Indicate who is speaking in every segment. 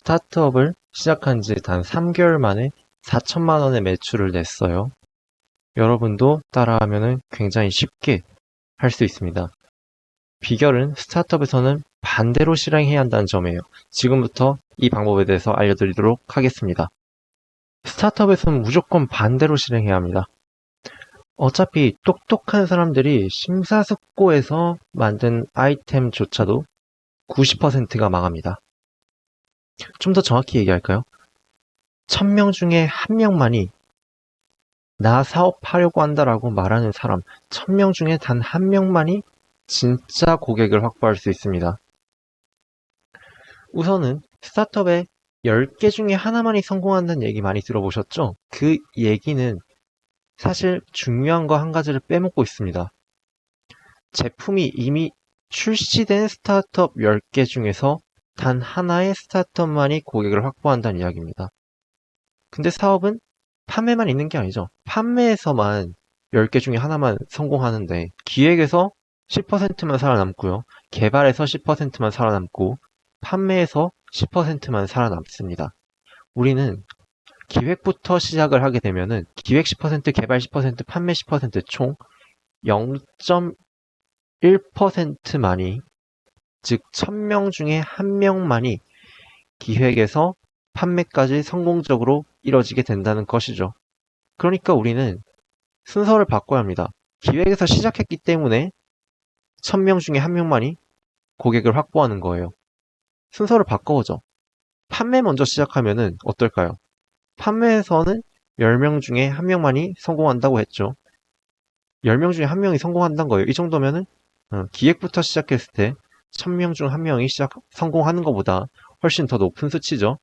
Speaker 1: 스타트업을 시작한 지 단 3개월 만에 4천만 원의 매출을 냈어요. 여러분도 따라하면 굉장히 쉽게 할 수 있습니다. 비결은 스타트업에서는 반대로 실행해야 한다는 점이에요. 지금부터 이 방법에 대해서 알려드리도록 하겠습니다. 스타트업에서는 무조건 반대로 실행해야 합니다. 어차피 똑똑한 사람들이 심사숙고해서 만든 아이템조차도 90%가 망합니다. 좀 더 정확히 얘기할까요? 1000명 중에 1명만이 나 사업하려고 한다라고 말하는 사람 1000명 중에 단 1명만이 진짜 고객을 확보할 수 있습니다. 우선은 스타트업에 10개 중에 하나만이 성공한다는 얘기 많이 들어보셨죠? 그 얘기는 사실 중요한 거 한 가지를 빼먹고 있습니다. 제품이 이미 출시된 스타트업 10개 중에서 단 하나의 스타트업만이 고객을 확보한다는 이야기입니다. 근데 사업은 판매만 있는 게 아니죠. 판매에서만 10개 중에 하나만 성공하는데 기획에서 10%만 살아남고요. 개발에서 10%만 살아남고 판매에서 10%만 살아남습니다. 우리는 기획부터 시작을 하게 되면은 기획 10%, 개발 10%, 판매 10%총 0.1%만이 즉 1000명 중에 1명만이 기획에서 판매까지 성공적으로 이뤄지게 된다는 것이죠. 그러니까 우리는 순서를 바꿔야 합니다. 기획에서 시작했기 때문에 1000명 중에 1명만이 고객을 확보하는 거예요. 순서를 바꿔보죠. 판매 먼저 시작하면은 어떨까요? 판매에서는 10명 중에 1명만이 성공한다고 했죠. 10명 중에 1명이 성공한다는 거예요. 이 정도면은 기획부터 시작했을 때 1000명 중 1명이 성공하는 것보다 훨씬 더 높은 수치죠.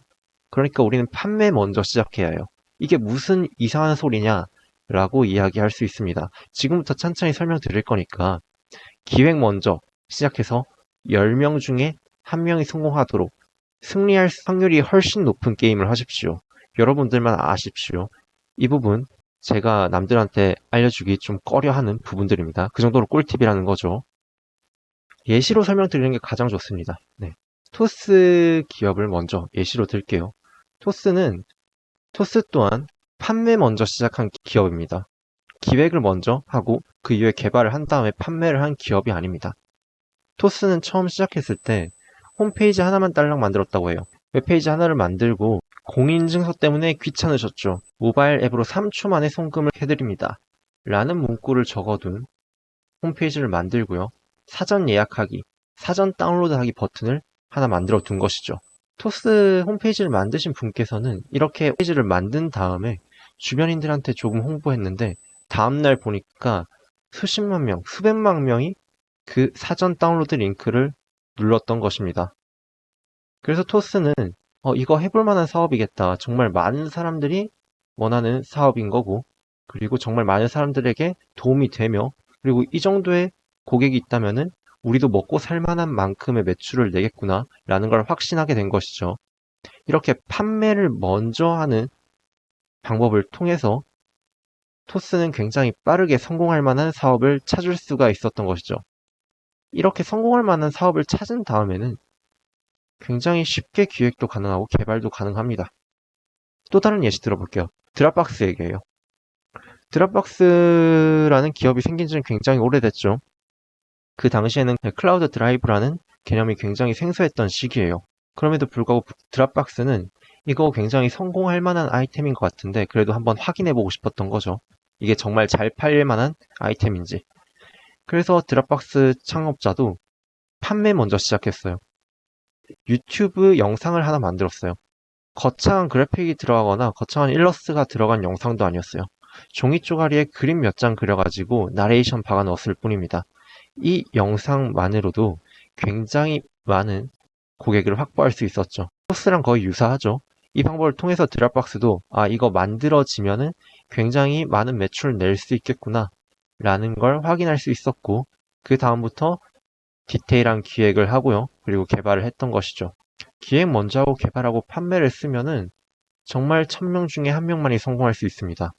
Speaker 1: 그러니까 우리는 판매 먼저 시작해야 해요. 이게 무슨 이상한 소리냐 라고 이야기할 수 있습니다. 지금부터 천천히 설명드릴 거니까 기획 먼저 시작해서 10명 중에 1명이 성공하도록 승리할 확률이 훨씬 높은 게임을 하십시오. 여러분들만 아십시오. 이 부분 제가 남들한테 알려주기 좀 꺼려하는 부분들입니다. 그 정도로 꿀팁이라는 거죠. 예시로 설명드리는 게 가장 좋습니다. 네. 토스 기업을 먼저 예시로 들게요. 토스 또한 판매 먼저 시작한 기업입니다. 기획을 먼저 하고 그 이후에 개발을 한 다음에 판매를 한 기업이 아닙니다. 토스는 처음 시작했을 때 홈페이지 하나만 딸랑 만들었다고 해요. 웹페이지 하나를 만들고 공인증서 때문에 귀찮으셨죠. 모바일 앱으로 3초 만에 송금을 해드립니다. 라는 문구를 적어둔 홈페이지를 만들고요. 사전 예약하기, 사전 다운로드하기 버튼을 하나 만들어 둔 것이죠. 토스 홈페이지를 만드신 분께서는 이렇게 홈페이지를 만든 다음에 주변인들한테 조금 홍보했는데 다음날 보니까 수십만 명, 수백만 명이 그 사전 다운로드 링크를 눌렀던 것입니다. 그래서 토스는 이거 해볼 만한 사업이겠다. 정말 많은 사람들이 원하는 사업인 거고 그리고 정말 많은 사람들에게 도움이 되며 그리고 이 정도의 고객이 있다면은 우리도 먹고 살 만한 만큼의 매출을 내겠구나 라는 걸 확신하게 된 것이죠. 이렇게 판매를 먼저 하는 방법을 통해서 토스는 굉장히 빠르게 성공할 만한 사업을 찾을 수가 있었던 것이죠. 이렇게 성공할 만한 사업을 찾은 다음에는 굉장히 쉽게 기획도 가능하고 개발도 가능합니다. 또 다른 예시 들어볼게요. 드랍박스 얘기예요. 드랍박스라는 기업이 생긴 지는 굉장히 오래됐죠. 그 당시에는 클라우드 드라이브라는 개념이 굉장히 생소했던 시기예요. 그럼에도 불구하고 드랍박스는 이거 굉장히 성공할 만한 아이템인 것 같은데 그래도 한번 확인해보고 싶었던 거죠. 이게 정말 잘 팔릴 만한 아이템인지. 그래서 드랍박스 창업자도 판매 먼저 시작했어요. 유튜브 영상을 하나 만들었어요. 거창한 그래픽이 들어가거나 거창한 일러스트가 들어간 영상도 아니었어요. 종이 쪼가리에 그림 몇 장 그려가지고 나레이션 박아 넣었을 뿐입니다. 이 영상만으로도 굉장히 많은 고객을 확보할 수 있었죠. 포스랑 거의 유사하죠. 이 방법을 통해서 드랍박스도 이거 만들어지면은 굉장히 많은 매출을 낼 수 있겠구나 라는 걸 확인할 수 있었고 그 다음부터 디테일한 기획을 하고요. 그리고 개발을 했던 것이죠. 기획 먼저 하고 개발하고 판매를 쓰면은 정말 1000명 중에 1명만이 성공할 수 있습니다.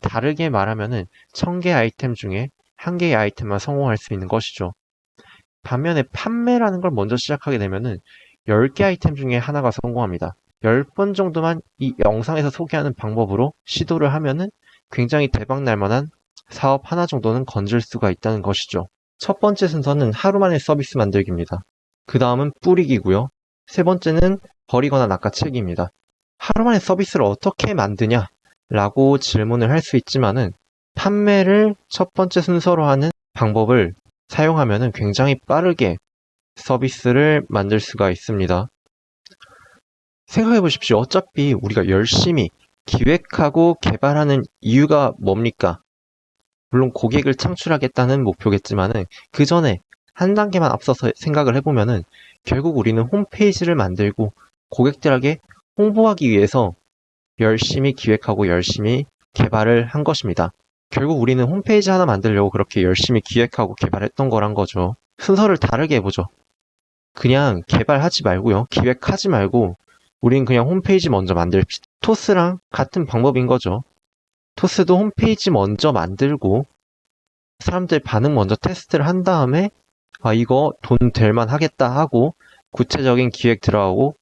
Speaker 1: 다르게 말하면은 1000개 아이템 중에 1개의 아이템만 성공할 수 있는 것이죠. 반면에 판매라는 걸 먼저 시작하게 되면은 10개 아이템 중에 하나가 성공합니다. 10번 정도만 이 영상에서 소개하는 방법으로 시도를 하면은 굉장히 대박 날 만한 사업 하나 정도는 건질 수가 있다는 것이죠. 첫 번째 순서는 하루 만에 서비스 만들기입니다. 그 다음은 뿌리기고요. 세 번째는 버리거나 낚아채기입니다. 하루 만에 서비스를 어떻게 만드냐? 라고 질문을 할 수 있지만은 판매를 첫 번째 순서로 하는 방법을 사용하면은 굉장히 빠르게 서비스를 만들 수가 있습니다. 생각해 보십시오. 어차피 우리가 열심히 기획하고 개발하는 이유가 뭡니까? 물론 고객을 창출하겠다는 목표겠지만은 그 전에 한 단계만 앞서서 생각을 해보면은 결국 우리는 홈페이지를 만들고 고객들에게 홍보하기 위해서 열심히 기획하고 열심히 개발을 한 것입니다. 결국 우리는 홈페이지 하나 만들려고 그렇게 열심히 기획하고 개발했던 거란 거죠. 순서를 다르게 해보죠. 그냥 개발하지 말고요. 기획하지 말고 우린 그냥 홈페이지 먼저 만들읍시다. 토스랑 같은 방법인 거죠. 토스도 홈페이지 먼저 만들고 사람들 반응 먼저 테스트를 한 다음에 아 이거 돈 될만 하겠다 하고 구체적인 기획 들어가고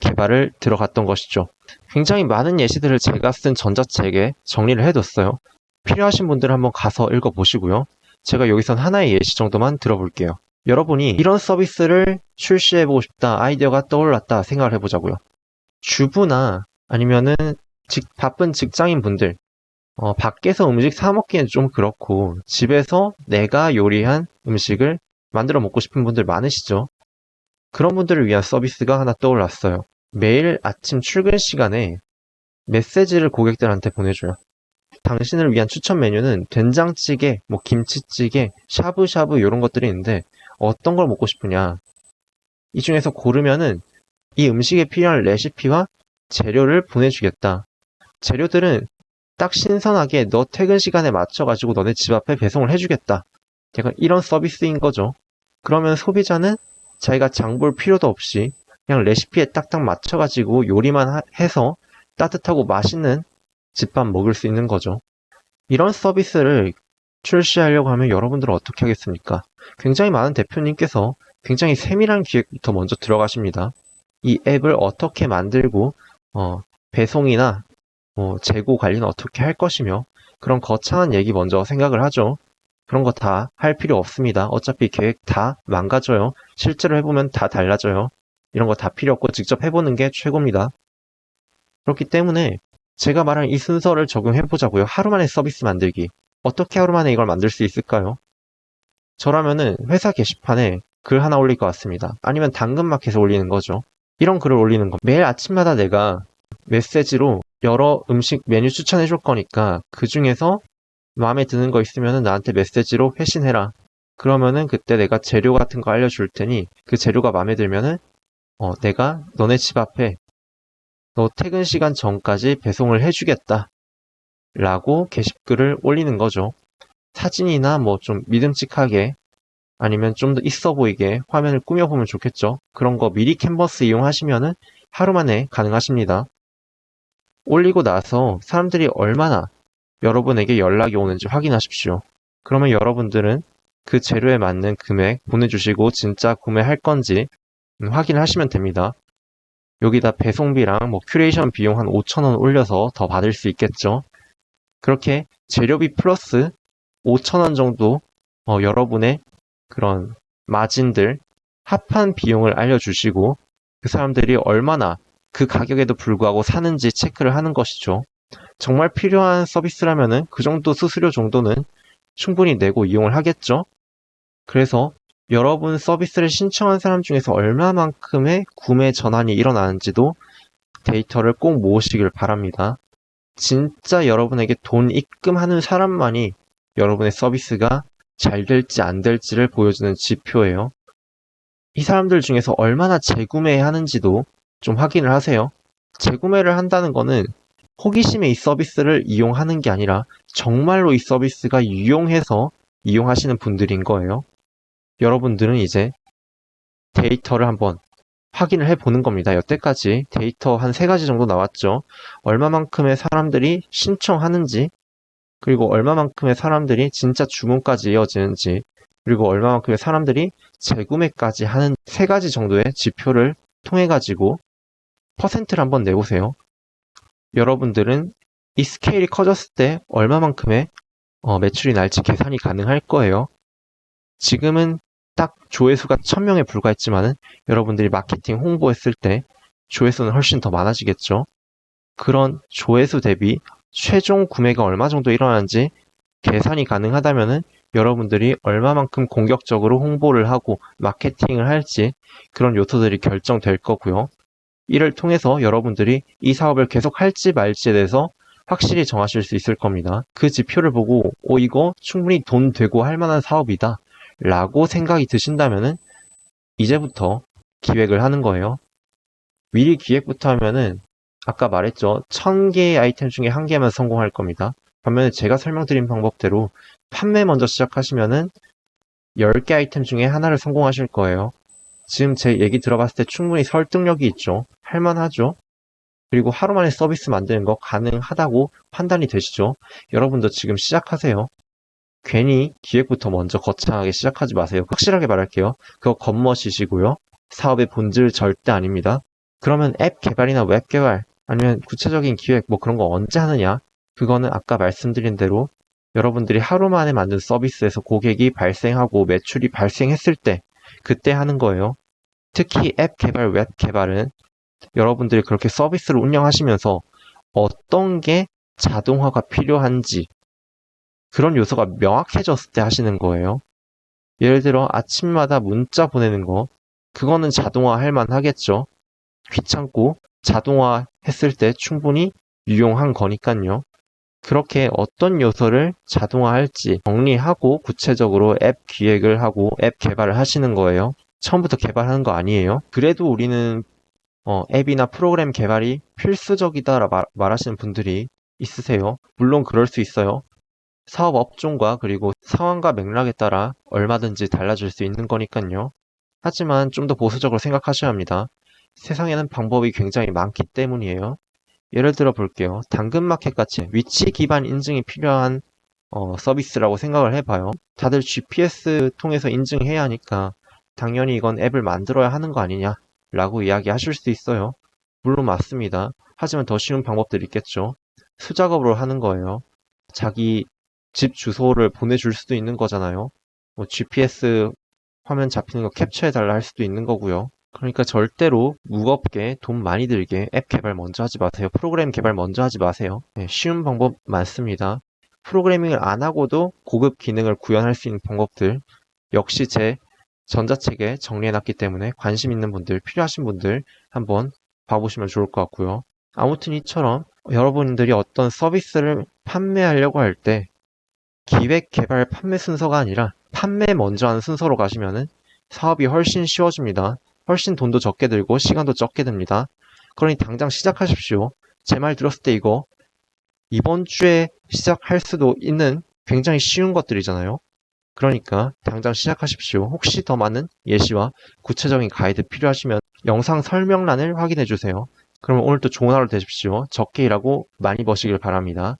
Speaker 1: 개발을 들어갔던 것이죠. 굉장히 많은 예시들을 제가 쓴 전자책에 정리를 해뒀어요. 필요하신 분들은 한번 가서 읽어보시고요. 제가 여기선 하나의 예시 정도만 들어볼게요. 여러분이 이런 서비스를 출시해보고 싶다, 아이디어가 떠올랐다 생각을 해보자고요. 주부나 아니면은 바쁜 직장인 분들, 밖에서 음식 사 먹기엔 좀 그렇고 집에서 내가 요리한 음식을 만들어 먹고 싶은 분들 많으시죠? 그런 분들을 위한 서비스가 하나 떠올랐어요. 매일 아침 출근 시간에 메시지를 고객들한테 보내줘요. 당신을 위한 추천 메뉴는 된장찌개, 김치찌개, 샤브샤브 이런 것들이 있는데 어떤 걸 먹고 싶으냐? 이 중에서 고르면은 이 음식에 필요한 레시피와 재료를 보내주겠다. 재료들은 딱 신선하게 너 퇴근 시간에 맞춰가지고 너네 집 앞에 배송을 해주겠다. 약간 이런 서비스인 거죠. 그러면 소비자는 자기가 장볼 필요도 없이 그냥 레시피에 딱딱 맞춰가지고 요리만 해서 따뜻하고 맛있는 집밥 먹을 수 있는 거죠. 이런 서비스를 출시하려고 하면 여러분들은 어떻게 하겠습니까? 굉장히 많은 대표님께서 굉장히 세밀한 기획부터 먼저 들어가십니다. 이 앱을 어떻게 만들고 배송이나 재고 관리는 어떻게 할 것이며 그런 거창한 얘기 먼저 생각을 하죠. 그런 거 다 할 필요 없습니다. 어차피 계획 다 망가져요. 실제로 해보면 다 달라져요. 이런 거 다 필요 없고 직접 해보는 게 최고입니다. 그렇기 때문에 제가 말한 이 순서를 적용해보자고요. 하루 만에 서비스 만들기. 어떻게 하루 만에 이걸 만들 수 있을까요? 저라면은 회사 게시판에 글 하나 올릴 것 같습니다. 아니면 당근마켓에 올리는 거죠. 이런 글을 올리는 거. 매일 아침마다 내가 메시지로 여러 음식 메뉴 추천해 줄 거니까 그 중에서 마음에 드는 거 있으면 나한테 메시지로 회신해라. 그러면은 그때 내가 재료 같은 거 알려줄 테니 그 재료가 마음에 들면은 내가 너네 집 앞에 너 퇴근 시간 전까지 배송을 해주겠다. 라고 게시글을 올리는 거죠. 사진이나 좀 믿음직하게 아니면 좀 더 있어 보이게 화면을 꾸며보면 좋겠죠. 그런 거 미리 캔버스 이용하시면은 하루 만에 가능하십니다. 올리고 나서 사람들이 얼마나 여러분에게 연락이 오는지 확인하십시오. 그러면 여러분들은 그 재료에 맞는 금액 보내주시고 진짜 구매할 건지 확인을 하시면 됩니다. 여기다 배송비랑 큐레이션 비용 한 5,000원 올려서 더 받을 수 있겠죠. 그렇게 재료비 플러스 5,000원 정도 여러분의 그런 마진들 합한 비용을 알려주시고 그 사람들이 얼마나 그 가격에도 불구하고 사는지 체크를 하는 것이죠. 정말 필요한 서비스라면은 그 정도 수수료 정도는 충분히 내고 이용을 하겠죠. 그래서 여러분 서비스를 신청한 사람 중에서 얼마만큼의 구매 전환이 일어나는지도 데이터를 꼭 모으시길 바랍니다. 진짜 여러분에게 돈 입금하는 사람만이 여러분의 서비스가 잘 될지 안 될지를 보여주는 지표예요. 이 사람들 중에서 얼마나 재구매하는지도 좀 확인을 하세요. 재구매를 한다는 거는 호기심에 이 서비스를 이용하는 게 아니라 정말로 이 서비스가 유용해서 이용하시는 분들인 거예요. 여러분들은 이제 데이터를 한번 확인을 해보는 겁니다. 여태까지 데이터 한 3가지 정도 나왔죠. 얼마만큼의 사람들이 신청하는지, 그리고 얼마만큼의 사람들이 진짜 주문까지 이어지는지, 그리고 얼마만큼의 사람들이 재구매까지 하는 3가지 정도의 지표를 통해 가지고 퍼센트를 한번 내보세요. 여러분들은 이 스케일이 커졌을 때 얼마만큼의 매출이 날지 계산이 가능할 거예요. 지금은 딱 조회수가 1000명에 불과했지만은 여러분들이 마케팅 홍보했을 때 조회수는 훨씬 더 많아지겠죠. 그런 조회수 대비 최종 구매가 얼마 정도 일어나는지 계산이 가능하다면은 여러분들이 얼마만큼 공격적으로 홍보를 하고 마케팅을 할지 그런 요소들이 결정될 거고요. 이를 통해서 여러분들이 이 사업을 계속 할지 말지에 대해서 확실히 정하실 수 있을 겁니다. 그 지표를 보고 이거 충분히 돈 되고 할 만한 사업이다 라고 생각이 드신다면은 이제부터 기획을 하는 거예요. 미리 기획부터 하면은 아까 말했죠. 1000개의 아이템 중에 1개만 성공할 겁니다. 반면에 제가 설명드린 방법대로 판매 먼저 시작하시면은 10개 아이템 중에 하나를 성공하실 거예요. 지금 제 얘기 들어봤을 때 충분히 설득력이 있죠. 할만하죠. 그리고 하루 만에 서비스 만드는 거 가능하다고 판단이 되시죠. 여러분도 지금 시작하세요. 괜히 기획부터 먼저 거창하게 시작하지 마세요. 확실하게 말할게요. 그거 겉멋이시고요. 사업의 본질 절대 아닙니다. 그러면 앱 개발이나 웹 개발 아니면 구체적인 기획 뭐 그런 거 언제 하느냐? 그거는 아까 말씀드린 대로 여러분들이 하루 만에 만든 서비스에서 고객이 발생하고 매출이 발생했을 때 그때 하는 거예요. 특히 앱 개발, 웹 개발은 여러분들이 그렇게 서비스를 운영하시면서 어떤 게 자동화가 필요한지 그런 요소가 명확해졌을 때 하시는 거예요. 예를 들어 아침마다 문자 보내는 거 그거는 자동화 할 만하겠죠. 귀찮고 자동화 했을 때 충분히 유용한 거니까요. 그렇게 어떤 요소를 자동화할지 정리하고 구체적으로 앱 기획을 하고 앱 개발을 하시는 거예요. 처음부터 개발하는 거 아니에요. 그래도 우리는 앱이나 프로그램 개발이 필수적이다 말하시는 분들이 있으세요. 물론 그럴 수 있어요. 사업 업종과 그리고 상황과 맥락에 따라 얼마든지 달라질 수 있는 거니까요. 하지만 좀 더 보수적으로 생각하셔야 합니다. 세상에는 방법이 굉장히 많기 때문이에요. 예를 들어 볼게요. 당근마켓같이 위치 기반 인증이 필요한 서비스라고 생각을 해봐요. 다들 GPS 통해서 인증해야 하니까 당연히 이건 앱을 만들어야 하는 거 아니냐 라고 이야기하실 수 있어요. 물론 맞습니다. 하지만 더 쉬운 방법들이 있겠죠. 수작업으로 하는 거예요. 자기 집 주소를 보내줄 수도 있는 거잖아요. 뭐 GPS 화면 잡히는 거 캡처해달라 할 수도 있는 거고요. 그러니까 절대로 무겁게 돈 많이 들게 앱 개발 먼저 하지 마세요. 프로그램 개발 먼저 하지 마세요. 네, 쉬운 방법 많습니다. 프로그래밍을 안 하고도 고급 기능을 구현할 수 있는 방법들 역시 제 전자책에 정리해놨기 때문에 관심 있는 분들, 필요하신 분들 한번 봐보시면 좋을 것 같고요. 아무튼 이처럼 여러분들이 어떤 서비스를 판매하려고 할 때 기획, 개발, 판매 순서가 아니라 판매 먼저 하는 순서로 가시면은 사업이 훨씬 쉬워집니다. 훨씬 돈도 적게 들고 시간도 적게 듭니다. 그러니 당장 시작하십시오. 제 말 들었을 때 이거 이번 주에 시작할 수도 있는 굉장히 쉬운 것들이잖아요. 그러니까 당장 시작하십시오. 혹시 더 많은 예시와 구체적인 가이드 필요하시면 영상 설명란을 확인해 주세요. 그럼 오늘도 좋은 하루 되십시오. 적게 일하고 많이 버시길 바랍니다.